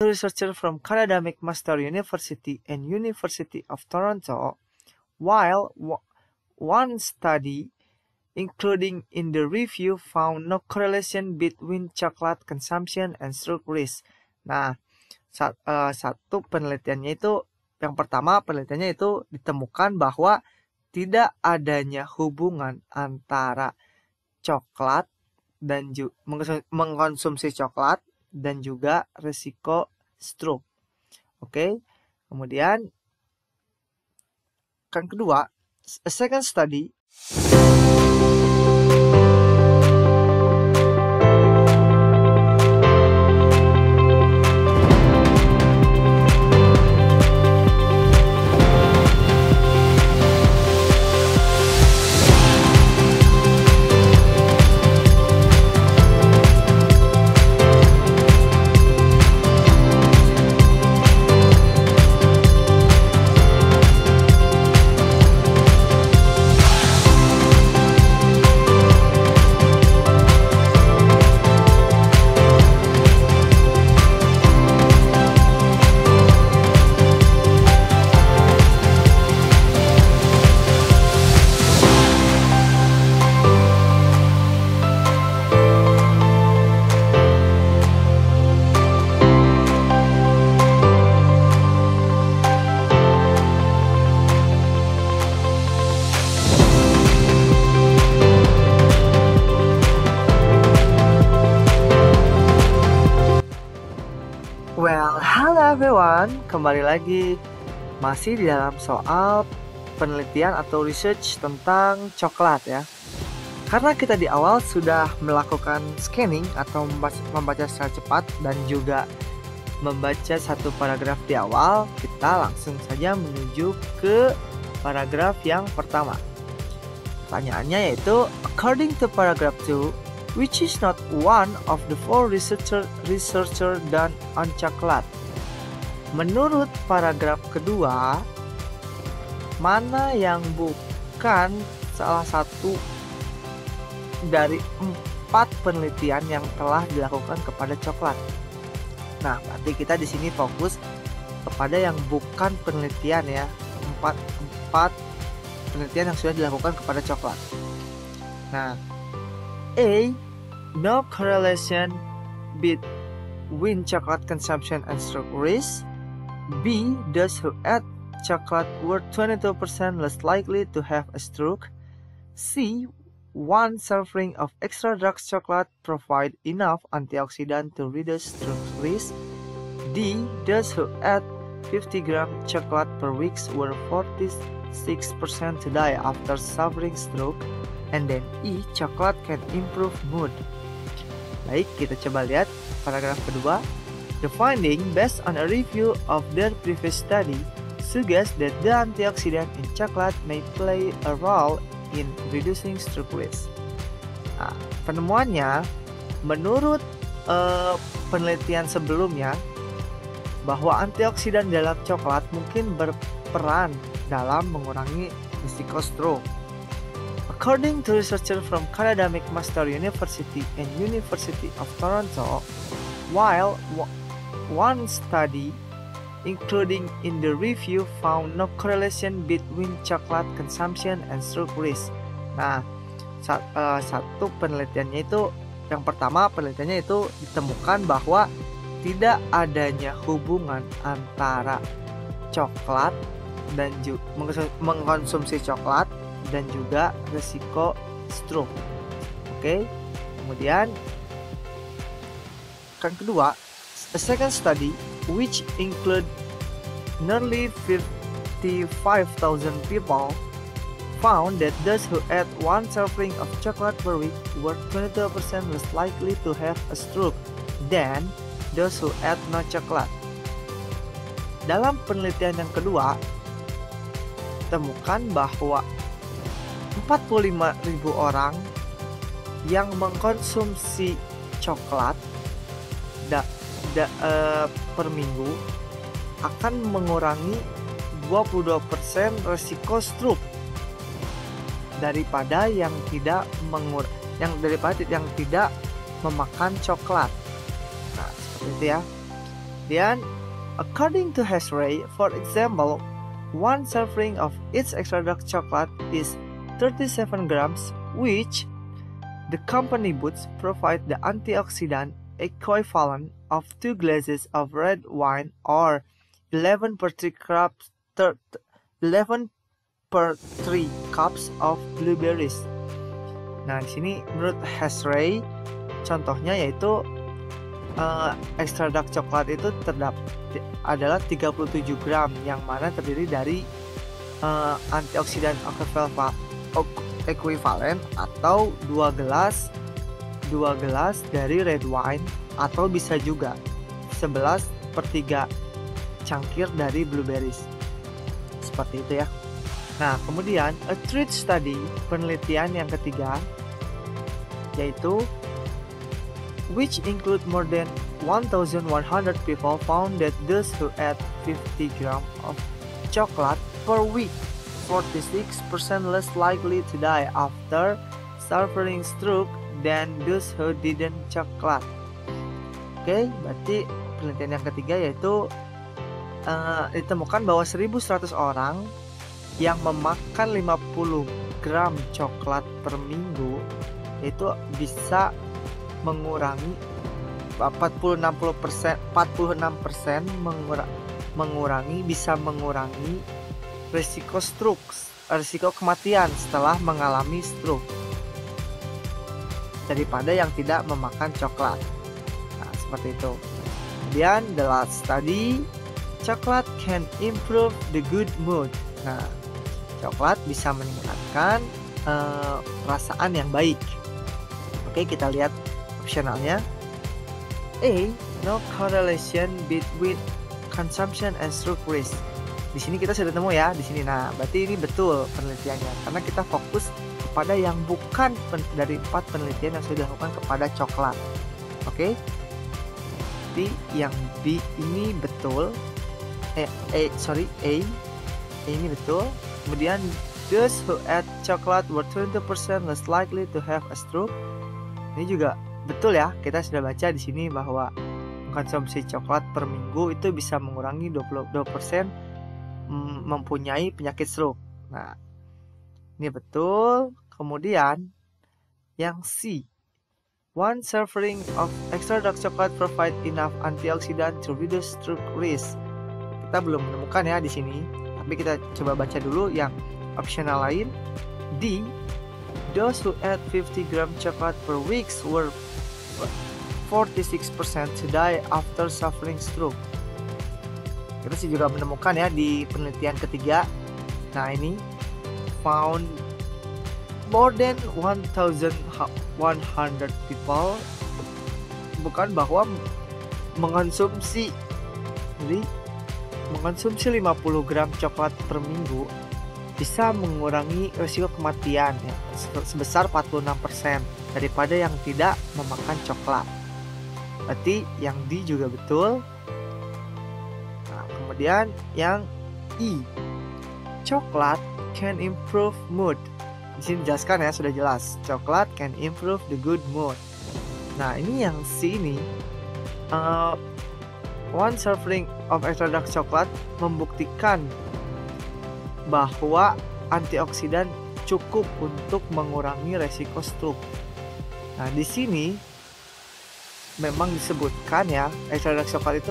to researchers from Canada McMaster University and University of Toronto, while one study including in the review found no correlation between chocolate consumption and stroke risk. Nah, satu penelitiannya itu, yang pertama penelitiannya itu ditemukan bahwa tidak adanya hubungan antara coklat dan mengkonsumsi coklat dan juga risiko stroke. Oke. Kemudian yang kedua, a second study everyone, kembali lagi masih di dalam soal penelitian atau research tentang coklat ya. Karena kita di awal sudah melakukan scanning atau membaca secara cepat dan juga membaca satu paragraf di awal, kita langsung saja menuju ke paragraf yang pertama. Pertanyaannya yaitu, according to paragraph 2, which is not one of the four researcher done on chocolate. Menurut paragraf kedua, mana yang bukan salah satu dari 4 penelitian yang telah dilakukan kepada coklat? Nah, berarti kita di sini fokus kepada yang bukan penelitian ya, 4 penelitian yang sudah dilakukan kepada coklat. Nah, A, no correlation between chocolate consumption and stroke risk. B, those who ate chocolate were 22% less likely to have a stroke. C, one serving of extra dark chocolate provide enough antioxidant to reduce stroke risk. D, those who ate 50 gram chocolate per week were 46% to die after suffering stroke. And then E, chocolate can improve mood. Baik, kita coba lihat paragraf kedua. The finding, based on a review of their previous study, suggests that the antioxidant in chocolate may play a role in reducing stroke risk. Nah, penemuannya, menurut penelitian sebelumnya, bahwa antioksidan dalam coklat mungkin berperan dalam mengurangi risiko stroke. According to researchers from Canada McMaster University and University of Toronto, while one study including in the review found no correlation between chocolate consumption and stroke risk. Nah, satu penelitiannya itu, yang pertama penelitiannya itu ditemukan bahwa tidak adanya hubungan antara coklat dan mengkonsumsi coklat dan juga risiko stroke. Oke. Kemudian yang kedua, a second study which include nearly 55,000 people found that those who ate one serving of chocolate per week were 22% less likely to have a stroke than those who ate no chocolate. Dalam penelitian yang kedua, temukan bahwa 45.000 orang yang mengkonsumsi coklat per minggu akan mengurangi 22% resiko stroke daripada yang tidak memakan coklat. Nah, seperti itu ya. Dan according to Hesray, for example, one serving of its extra dark chocolate is 37 grams, which the company booths provide the antioxidant equivalent of 2 glasses of red wine or 11 per 3 cups, 11 per 3 cups of blueberries. Nah, di sini menurut Hesray, contohnya yaitu extra dark coklat itu adalah 37 gram yang mana terdiri dari antioksidan equivalent atau 2 gelas dari red wine atau bisa juga 11 per 3 cangkir dari blueberries. Seperti itu ya. Nah, kemudian a third study, penelitian yang ketiga, yaitu which include more than 1,100 people found that those who ate 50 grams of chocolate per week 46% less likely to die after suffering stroke than those who didn't chocolate. Oke, berarti penelitian yang ketiga yaitu ditemukan bahwa 1.100 orang yang memakan 50 gram coklat per minggu itu bisa mengurangi 46% bisa mengurangi risiko stroke, risiko kematian setelah mengalami stroke daripada yang tidak memakan coklat. Nah, seperti itu. Kemudian the last study, chocolate can improve the good mood. Nah, coklat bisa meningkatkan perasaan yang baik. Oke, kita lihat opsionalnya. A. No correlation between consumption and stroke risk. Di sini kita sudah temu ya di sini. Nah, berarti ini betul penelitiannya karena kita fokus kepada yang bukan dari 4 penelitian yang sudah dilakukan kepada coklat. Oke. Jadi yang B ini betul. A ini betul. Kemudian those who ate chocolate were 20% less likely to have a stroke. Ini juga betul ya, kita sudah baca di sini bahwa konsumsi coklat per minggu itu bisa mengurangi 22% mempunyai penyakit stroke. Nah, ini betul. Kemudian yang C, one serving of extra dark chocolate provide enough antioxidant to reduce stroke risk. Kita belum menemukan ya di sini, tapi kita coba baca dulu yang optional lain. D, those who ate 50 gram chocolate per week were 46% to die after suffering stroke. Kita sih juga menemukan ya di penelitian ketiga. Nah, ini found more than 1,100 people bukan bahwa mengonsumsi 50 gram coklat per minggu bisa mengurangi risiko kematian ya, sebesar 46% daripada yang tidak memakan coklat. Berarti yang D juga betul. Nah, kemudian yang E, coklat can improve mood. Di sini dijelaskan ya, sudah jelas. Coklat can improve the good mood. Nah, ini yang C ini, one serving of extra dark chocolate membuktikan bahwa antioksidan cukup untuk mengurangi resiko stroke. Nah, di sini memang disebutkan ya, extra dark coklat itu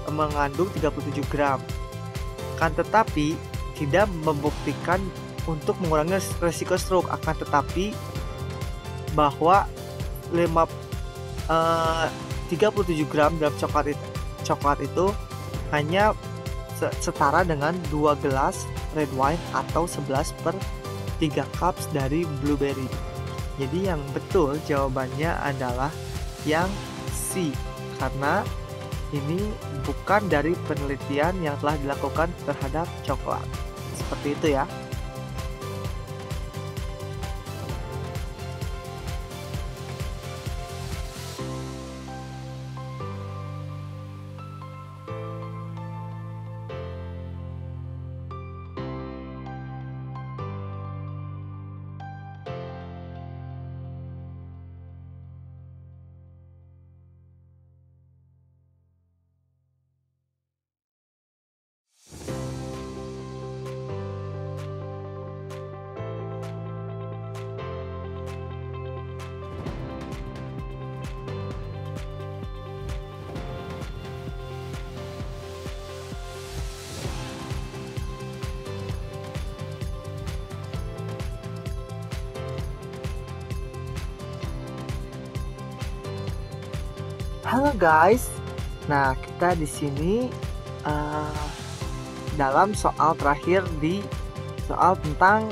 mengandung 37 gram. Kan tetapi tidak membuktikan untuk mengurangi resiko stroke, akan tetapi bahwa 37 gram dalam coklat itu hanya setara dengan 2 gelas red wine atau 11 per 3 cups dari blueberry. Jadi yang betul jawabannya adalah yang C, karena ini bukan dari penelitian yang telah dilakukan terhadap coklat. Seperti itu ya. Halo guys. Nah, kita di sini dalam soal terakhir di soal tentang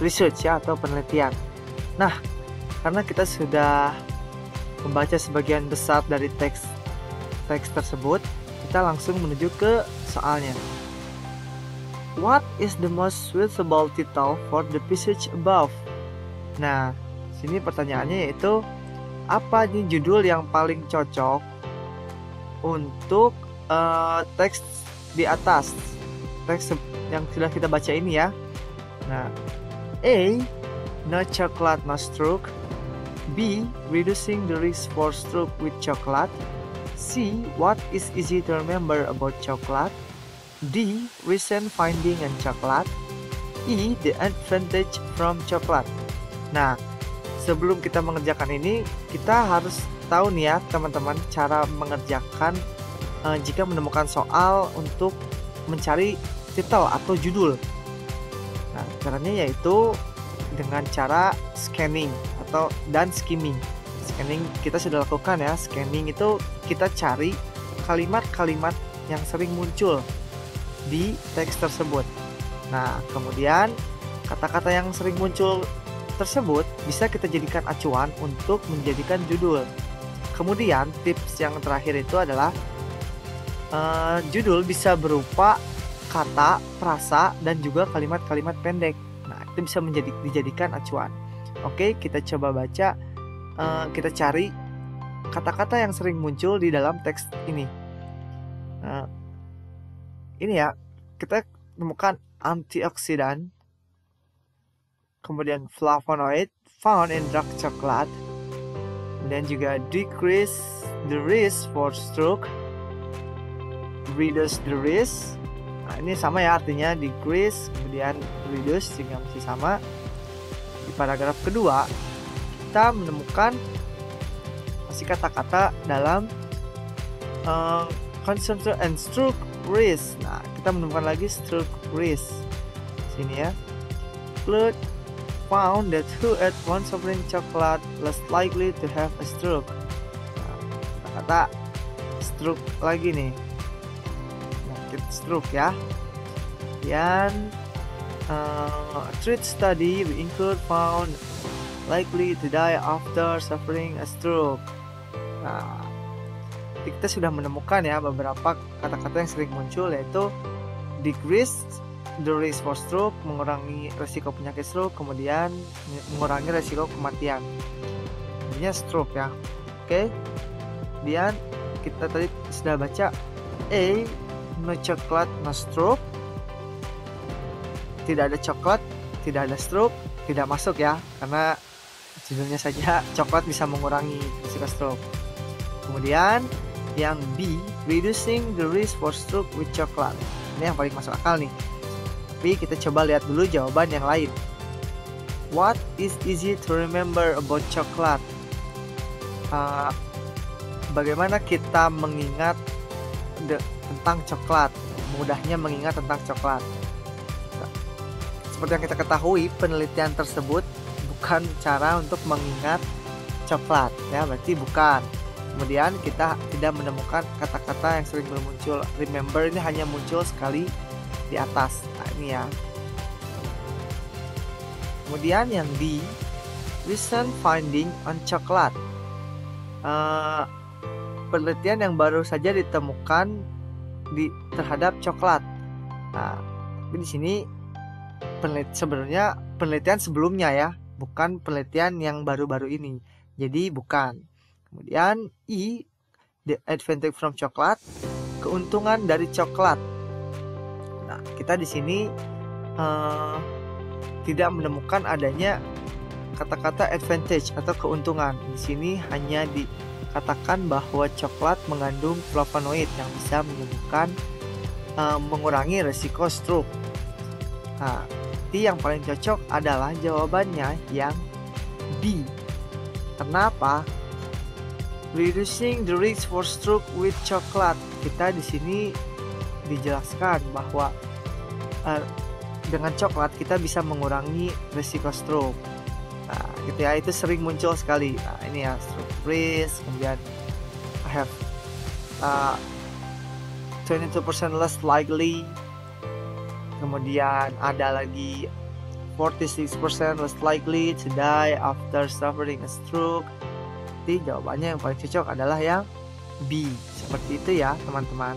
research ya atau penelitian. Nah, karena kita sudah membaca sebagian besar dari teks tersebut, kita langsung menuju ke soalnya. What is the most suitable title for the passage above? Nah, sini pertanyaannya yaitu apa nih judul yang paling cocok untuk teks di atas, teks yang sudah kita baca ini ya. Nah, A. No chocolate, no stroke. B. Reducing the risk for stroke with chocolate. C. What is easy to remember about chocolate. D. Recent finding on chocolate. E. The advantage from chocolate. Nah, sebelum kita mengerjakan ini, kita harus tahu nih ya teman-teman cara mengerjakan jika menemukan soal untuk mencari titel atau judul. Nah, caranya yaitu dengan cara scanning dan skimming. Scanning kita sudah lakukan ya. Scanning itu kita cari kalimat-kalimat yang sering muncul di teks tersebut. Nah, kemudian kata-kata yang sering muncul tersebut bisa kita jadikan acuan untuk menjadikan judul. Kemudian tips yang terakhir itu adalah judul bisa berupa kata, frasa, dan juga kalimat-kalimat pendek. Nah, itu bisa dijadikan acuan. Oke, kita coba baca. Kita cari kata-kata yang sering muncul di dalam teks ini. Ini ya, kita temukan antioksidan, kemudian flavonoid found in dark chocolate, kemudian juga decrease the risk for stroke, reduce the risk. Nah, ini sama ya artinya decrease kemudian reduce, sehingga masih sama. Di paragraf kedua kita menemukan masih kata-kata dalam concentrate and stroke risk. Nah, kita menemukan lagi stroke risk sini ya. Blood found that who ate one serving chocolate less likely to have a stroke. Nah, kata stroke lagi nih, penyakit stroke ya. Dan treat study we include found likely to die after suffering a stroke. Nah, kita sudah menemukan ya beberapa kata-kata yang sering muncul, yaitu decrease the risk for stroke, mengurangi resiko penyakit stroke, kemudian mengurangi resiko kematian. Intinya stroke ya. Oke. Kemudian kita tadi sudah baca A. No chocolate, no stroke. Tidak ada coklat, tidak ada stroke, tidak masuk ya, karena judulnya saja coklat bisa mengurangi risiko stroke. Kemudian yang B. Reducing the risk for stroke with chocolate. Ini yang paling masuk akal nih. Tapi kita coba lihat dulu jawaban yang lain. What is easy to remember about chocolate? Bagaimana kita mengingat tentang coklat? Mudahnya mengingat tentang coklat. Seperti yang kita ketahui, penelitian tersebut bukan cara untuk mengingat coklat, ya, berarti bukan. Kemudian kita tidak menemukan kata-kata yang sering bermuncul. Remember ini hanya muncul sekali di atas. Nah, ini ya. Kemudian yang D, recent finding on chocolate. Penelitian yang baru saja ditemukan terhadap coklat. Nah, tapi di sini sebenarnya penelitian sebelumnya ya, bukan penelitian yang baru-baru ini. Jadi bukan. Kemudian E, the advantage from chocolate, keuntungan dari coklat. Nah, kita di sini tidak menemukan adanya kata-kata advantage atau keuntungan. Di sini hanya dikatakan bahwa coklat mengandung flavonoid yang bisa menyembuhkan, mengurangi risiko stroke. Nah, yang paling cocok adalah jawabannya yang B. Kenapa? Reducing the risk for stroke with chocolate. Kita di sini dijelaskan bahwa dengan coklat kita bisa mengurangi risiko stroke. Nah, gitu ya, itu sering muncul sekali. Nah, ini ya, stroke risk, kemudian uh, 22% less likely. Kemudian ada lagi 46% less likely to die after suffering a stroke. Jadi jawabannya yang paling cocok adalah yang B. Seperti itu ya teman-teman.